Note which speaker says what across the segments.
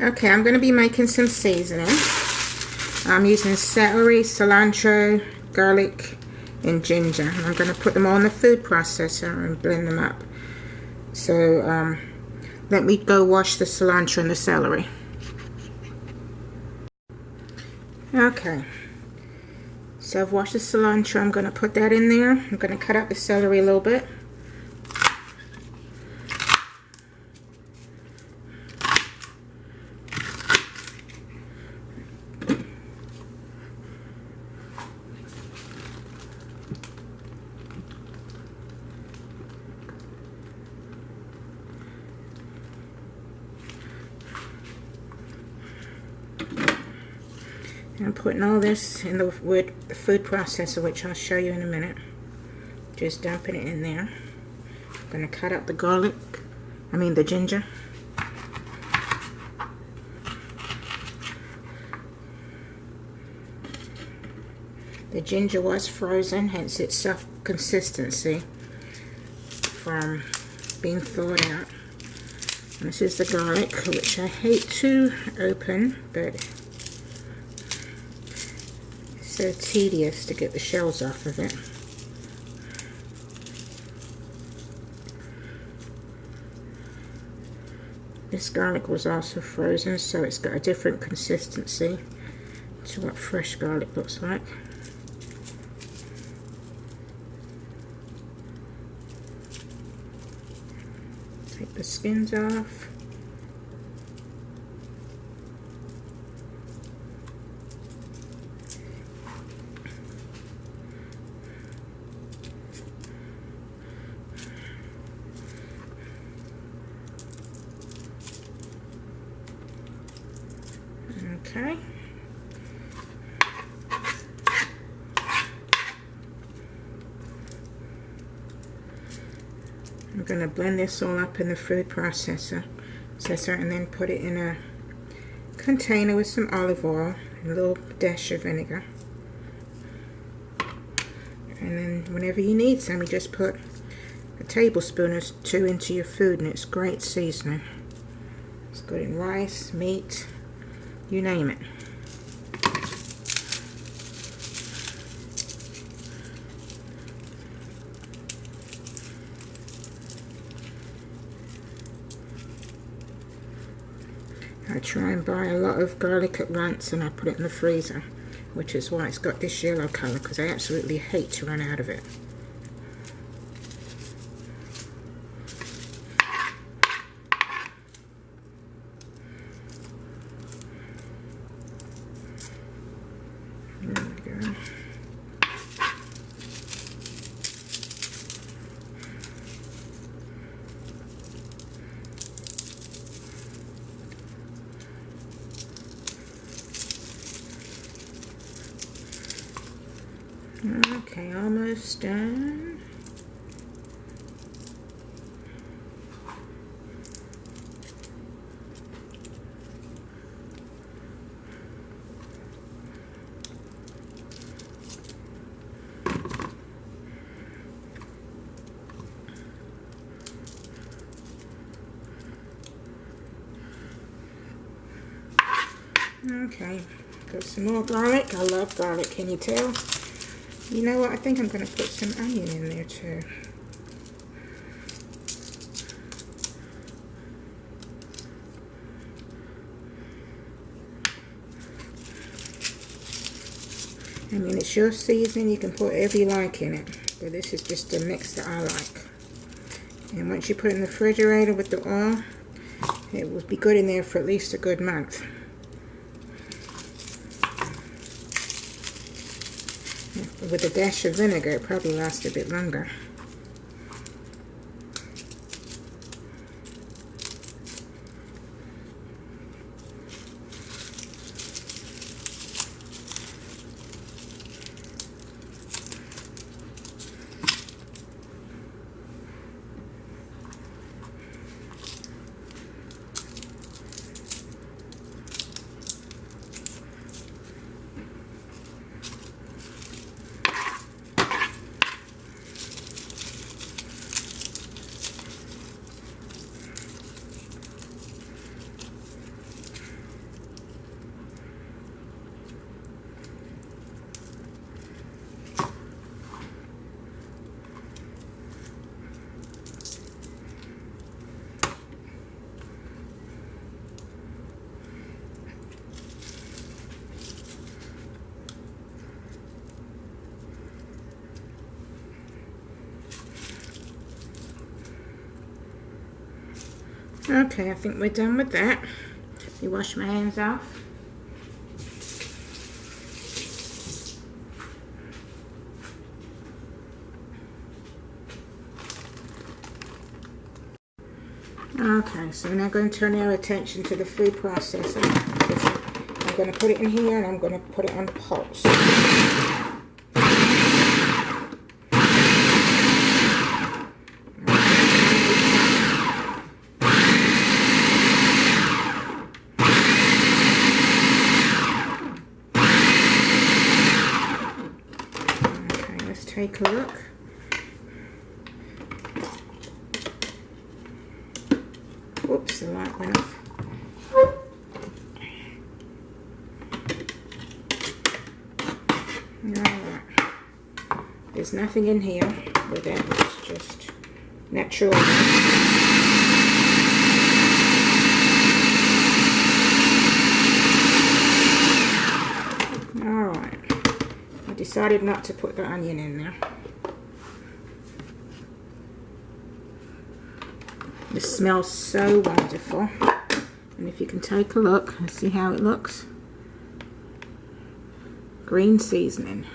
Speaker 1: Okay, I'm going to be making some seasoning. I'm using celery, cilantro, garlic, and ginger. And I'm going to put them all in the food processor and blend them up. So let me go wash the cilantro and the celery. Okay, so I've washed the cilantro. I'm going to put that in there. I'm going to cut up the celery a little bit. I'm putting all this in the food processor, which I'll show you in a minute. Just dumping it in there. I'm going to cut up the ginger. The ginger was frozen, hence its soft consistency from being thawed out. And this is the garlic, which I hate to open, but so tedious to get the shells off of it. This garlic was also frozen, so it's got a different consistency to what fresh garlic looks like. Take the skins off. Okay. I'm going to blend this all up in the food processor and then put it in a container with some olive oil and a little dash of vinegar. And then whenever you need some, you just put a tablespoon or two into your food, and it's great seasoning. It's good in rice, meat, you name it. I try and buy a lot of garlic at once and I put it in the freezer, which is why it's got this yellow colour, because I absolutely hate to run out of it. There we go. Okay, almost done. Okay, got some more garlic. I love garlic, can you tell? You know what, I think I'm going to put some onion in there too. I mean, it's your seasoning, you can put whatever you like in it, but this is just a mix that I like. And once you put it in the refrigerator with the oil, it will be good in there for at least a good month. With a dash of vinegar, it probably lasts a bit longer. Okay, I think we're done with that. Let me wash my hands off. Okay, so we're now going to turn our attention to the food processor. I'm going to put it in here and I'm going to put it on pulse. Okay, let's take a look. Oops, the light went off. Alright. There's nothing in here with it, it's just natural. Alright. I decided not to put the onion in there. This smells so wonderful, and if you can take a look and see how it looks. Green seasoning.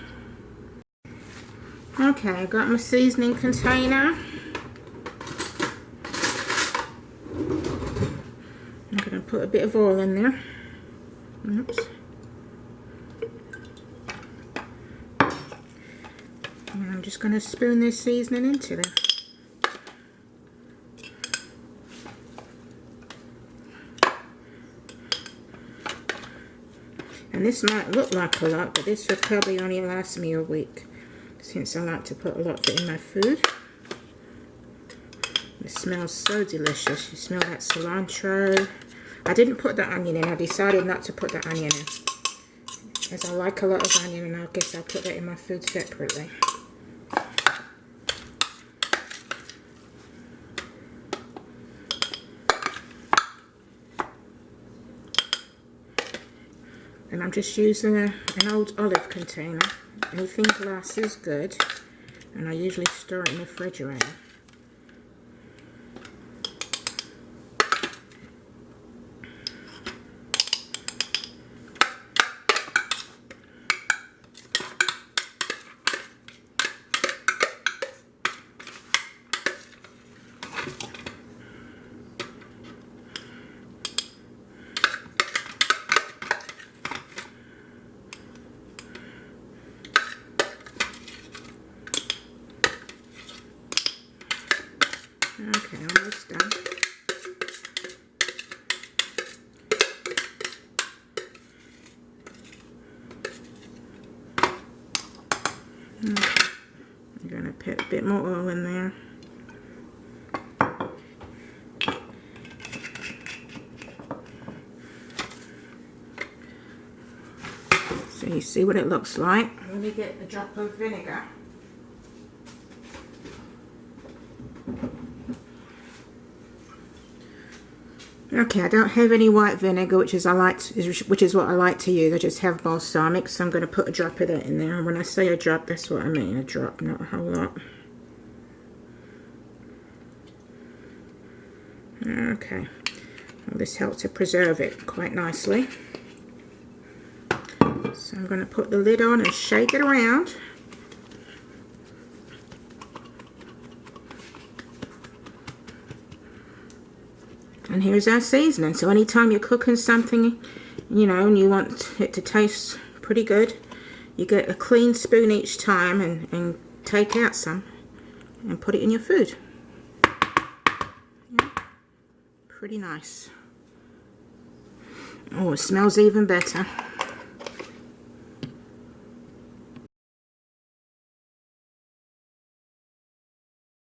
Speaker 1: Okay, I got my seasoning container. I'm going to put a bit of oil in there. Oops. And I'm just going to spoon this seasoning into there. And this might look like a lot, but this will probably only last me a week, since I like to put a lot of it in my food. It smells so delicious. You smell that cilantro. I didn't put the onion in. I decided not to put the onion in, as I like a lot of onion, and I guess I'll put that in my food separately. And I'm just using an old olive container. Anything glass is good. And I usually store it in the refrigerator. Okay, almost done. Okay. I'm going to put a bit more oil in there. So you see what it looks like. Let me get a drop of vinegar. Okay, I don't have any white vinegar, which is what I like to use. I just have balsamic, so I'm going to put a drop of that in there. And when I say a drop, that's what I mean, a drop, not a whole lot. Okay, well, this helps to preserve it quite nicely. So I'm going to put the lid on and shake it around. And here's our seasoning. So anytime you're cooking something, you know, and you want it to taste pretty good, you get a clean spoon each time and take out some and put it in your food. Yeah. Pretty nice. Oh, it smells even better.